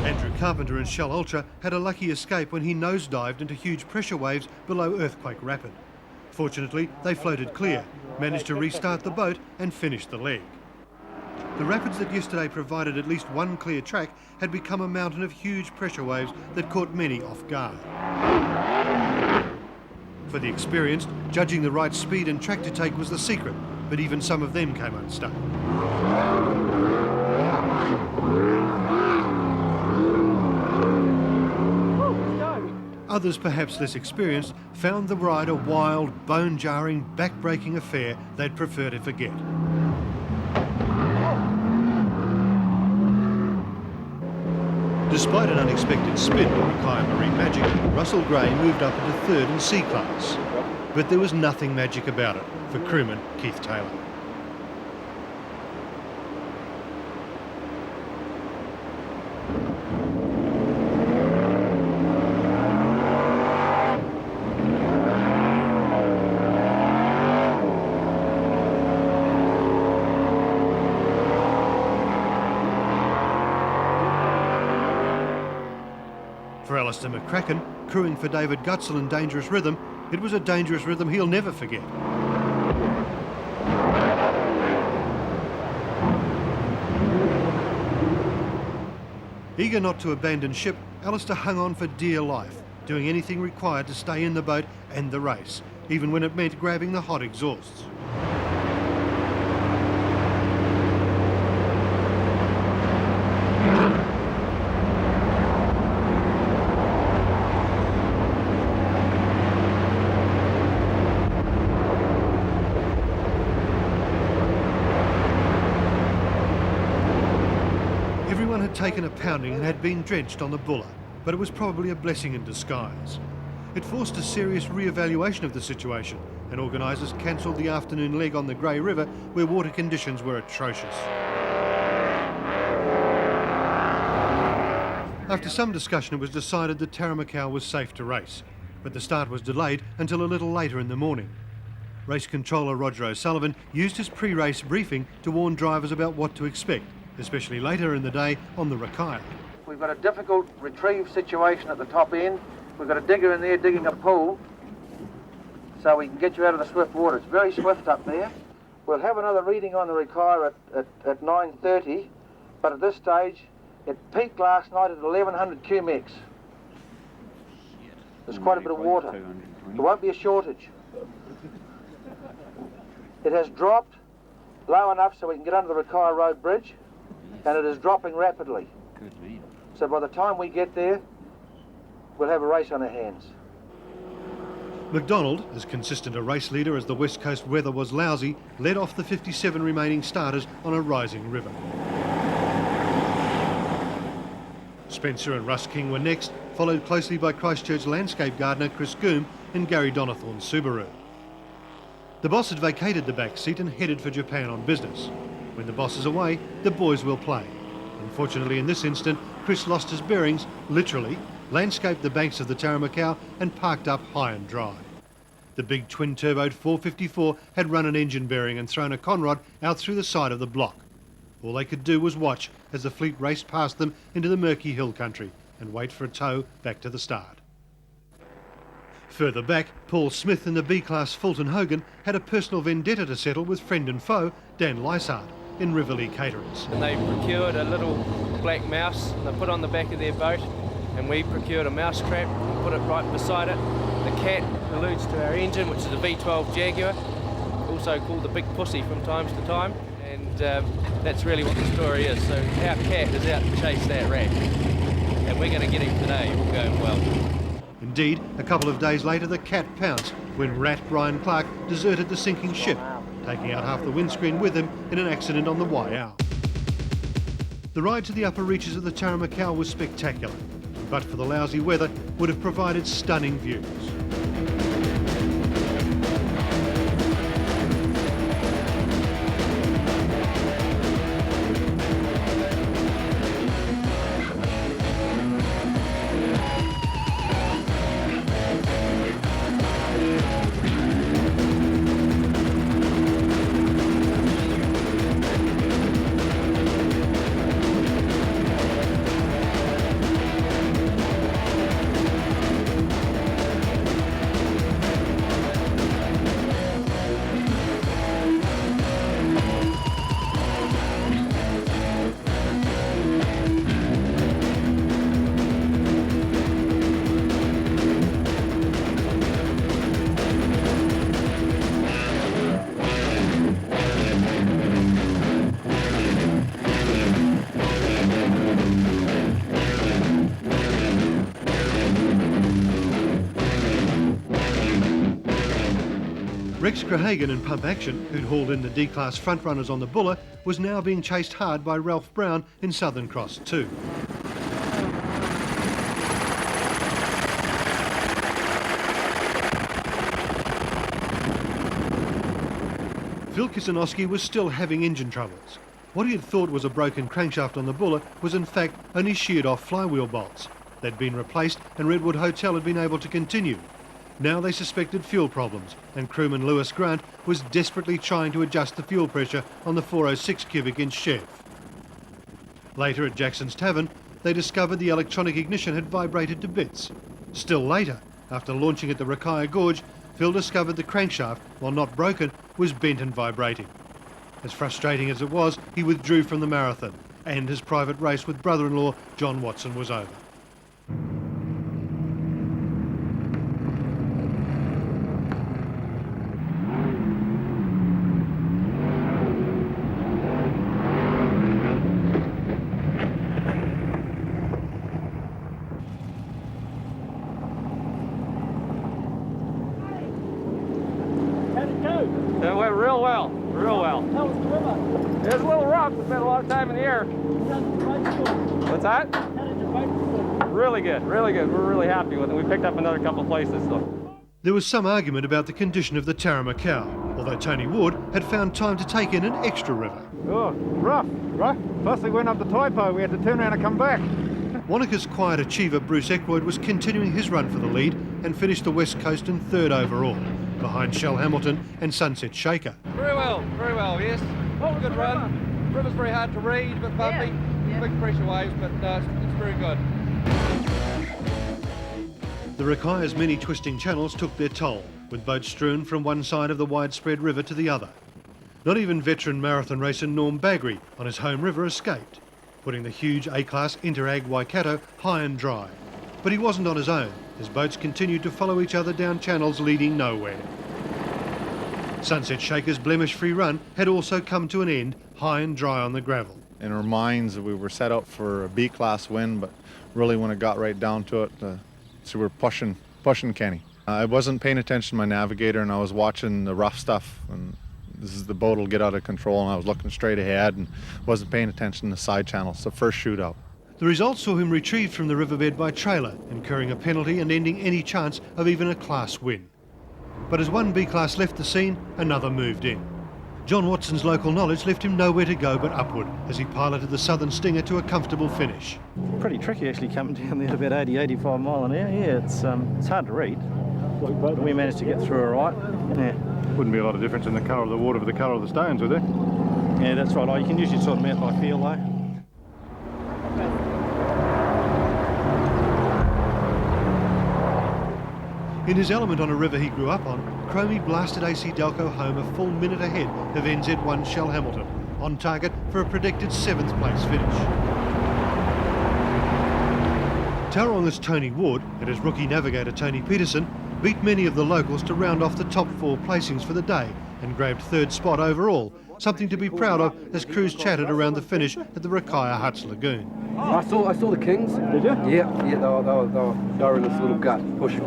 Andrew Carpenter and Shell Ultra had a lucky escape when he nosedived into huge pressure waves below Earthquake Rapid. Fortunately, they floated clear, managed to restart the boat and finish the leg. The rapids that yesterday provided at least one clear track had become a mountain of huge pressure waves that caught many off guard. For the experienced, judging the right speed and track to take was the secret, but even some of them came unstuck. Others, perhaps less experienced, found the ride a wild, bone-jarring, back-breaking affair they'd prefer to forget. Despite an unexpected spin on Rakaia Marine Magic, Russell Gray moved up into third in C class. But there was nothing magic about it for crewman Keith Taylor. For Alistair McCracken, crewing for David Gutzel in Dangerous Rhythm, it was a dangerous rhythm he'll never forget. Eager not to abandon ship, Alistair hung on for dear life, doing anything required to stay in the boat and the race, even when it meant grabbing the hot exhausts. Everyone had taken a pounding and had been drenched on the Buller, but it was probably a blessing in disguise. It forced a serious re-evaluation of the situation, and organisers cancelled the afternoon leg on the Grey River, where water conditions were atrocious. After some discussion, it was decided that Taramacau was safe to race, but the start was delayed until a little later in the morning. Race controller Roger O'Sullivan used his pre-race briefing to warn drivers about what to expect, especially later in the day on the Rakaia. We've got a difficult retrieve situation at the top end. We've got a digger in there digging a pool so we can get you out of the swift water. It's very swift up there. We'll have another reading on the Rakaia at 9:30, but at this stage it peaked last night at 1100 QMX. There's quite a bit of water. There won't be a shortage. It has dropped low enough so we can get under the Rakaia Road Bridge, and it is dropping rapidly. So by the time we get there, we'll have a race on our hands. McDonald, as consistent a race leader as the West Coast weather was lousy, led off the 57 remaining starters on a rising river. Spencer and Russ King were next, followed closely by Christchurch landscape gardener Chris Goom and Gary Donathorne's Subaru. The boss had vacated the back seat and headed for Japan on business. When the boss is away, the boys will play. Unfortunately, in this instant, Chris lost his bearings, literally, landscaped the banks of the Taramacau and parked up high and dry. The big twin-turboed 454 had run an engine bearing and thrown a conrod out through the side of the block. All they could do was watch as the fleet raced past them into the murky hill country and wait for a tow back to the start. Further back, Paul Smith in the B-class Fulton Hogan had a personal vendetta to settle with friend and foe Dan Lysart in Riverlea Caterers. And they procured a little black mouse and they put on the back of their boat, and we procured a mouse trap and put it right beside it. The cat alludes to our engine, which is a V12 Jaguar, also called the Big Pussy from times to time, and that's really what the story is. So our cat is out to chase that rat, and we're going to get him today, all going well. Indeed, a couple of days later the cat pounced when rat Brian Clark deserted the sinking ship, taking out half the windscreen with him in an accident on the Waiau. The ride to the upper reaches of the Taramacau was spectacular, but for the lousy weather would have provided stunning views. Rex Grahagan and Pump Action, who'd hauled in the D-Class frontrunners on the Buller, was now being chased hard by Ralph Brown in Southern Cross 2. Phil Kisanowski was still having engine troubles. What he had thought was a broken crankshaft on the Buller was in fact only sheared off flywheel bolts. They'd been replaced and Redwood Hotel had been able to continue. Now they suspected fuel problems, and crewman Lewis Grant was desperately trying to adjust the fuel pressure on the 406 cubic inch Chev. Later at Jackson's Tavern, they discovered the electronic ignition had vibrated to bits. Still later, after launching at the Rakaya Gorge, Phil discovered the crankshaft, while not broken, was bent and vibrating. As frustrating as it was, he withdrew from the marathon, and his private race with brother-in-law John Watson was over. It went real well, real well. How was the river? It was a little rough, we spent a lot of time in the air. How did your boat perform? What's that? How did your boat perform? Really good, really good. We're really happy with it. We picked up another couple places. So. There was some argument about the condition of the Tarama cow, although Tony Ward had found time to take in an extra river. Oh, rough, right? First we went up the Taipo, we had to turn around and come back. Wanaka's quiet achiever Bruce Eckroyd was continuing his run for the lead and finished the West Coast in third overall, behind Shell Hamilton and Sunset Shaker. Very well, yes. What was Good the run. river? River's very hard to read, but bumpy, Yeah. big pressure waves, but it's very good. The Rakaya's many twisting channels took their toll, with boats strewn from one side of the widespread river to the other. Not even veteran marathon racer Norm Baggery on his home river escaped, putting the huge A-Class Interag Waikato high and dry. But he wasn't on his own, as boats continued to follow each other down channels leading nowhere. Sunset Shaker's blemish-free run had also come to an end, high and dry on the gravel. In our minds, we were set up for a B-class win, but really when it got right down to it, so we're pushing Kenny. I wasn't paying attention to my navigator, and I was watching the rough stuff, and this is the boat will get out of control, and I was looking straight ahead and wasn't paying attention to side channels, the first shootout. The result saw him retrieved from the riverbed by trailer, incurring a penalty and ending any chance of even a class win. But as one B-class left the scene, another moved in. John Watson's local knowledge left him nowhere to go but upward as he piloted the Southern Stinger to a comfortable finish. Pretty tricky actually coming down there at about 80, 85 mile an hour. Yeah, it's hard to read. But we managed to get through all right. Yeah. Wouldn't be a lot of difference in the colour of the water for the colour of the stones, would there? Yeah, that's right. You can usually sort them out by feel though. In his element on a river he grew up on, Cromie blasted AC Delco home a full minute ahead of NZ1 Shell Hamilton, on target for a predicted 7th place finish. Tauranga's Tony Ward and his rookie navigator Tony Peterson beat many of the locals to round off the top 4 placings for the day and grabbed 3rd spot overall, something to be proud of as crews chatted around the finish at the Rakaya Huts Lagoon. I saw the Kings. Did you? Yeah, they were in this little gut pushing.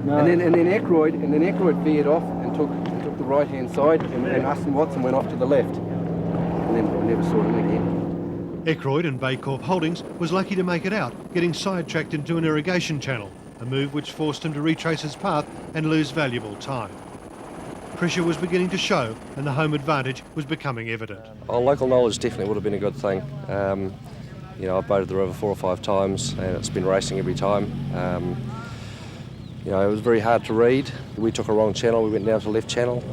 And then Eckroyd veered off and took the right hand side, and us and Watson went off to the left. And then we never saw him again. Eckroyd and Bay Corp Holdings was lucky to make it out, getting sidetracked into an irrigation channel, a move which forced him to retrace his path and lose valuable time. Pressure was beginning to show and the home advantage was becoming evident. Our local knowledge definitely would have been a good thing. I've boated the river 4 or 5 times and it's been racing every time. It was very hard to read. We took a wrong channel, we went down to the left channel,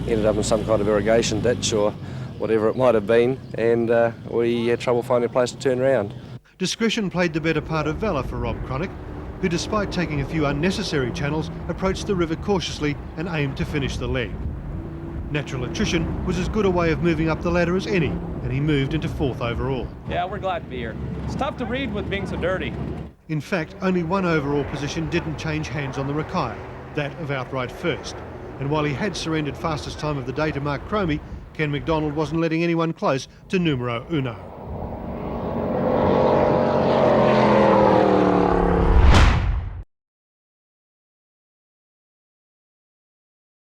ended up in some kind of irrigation ditch or whatever it might have been, and we had trouble finding a place to turn around. Discretion played the better part of valour for Rob Cronick, who despite taking a few unnecessary channels, approached the river cautiously and aimed to finish the leg. Natural attrition was as good a way of moving up the ladder as any, and he moved into 4th overall. Yeah, we're glad to be here. It's tough to read with being so dirty. In fact, only one overall position didn't change hands on the Rakaya, that of outright first. And while he had surrendered fastest time of the day to Mark Cromie, Ken McDonald wasn't letting anyone close to numero uno.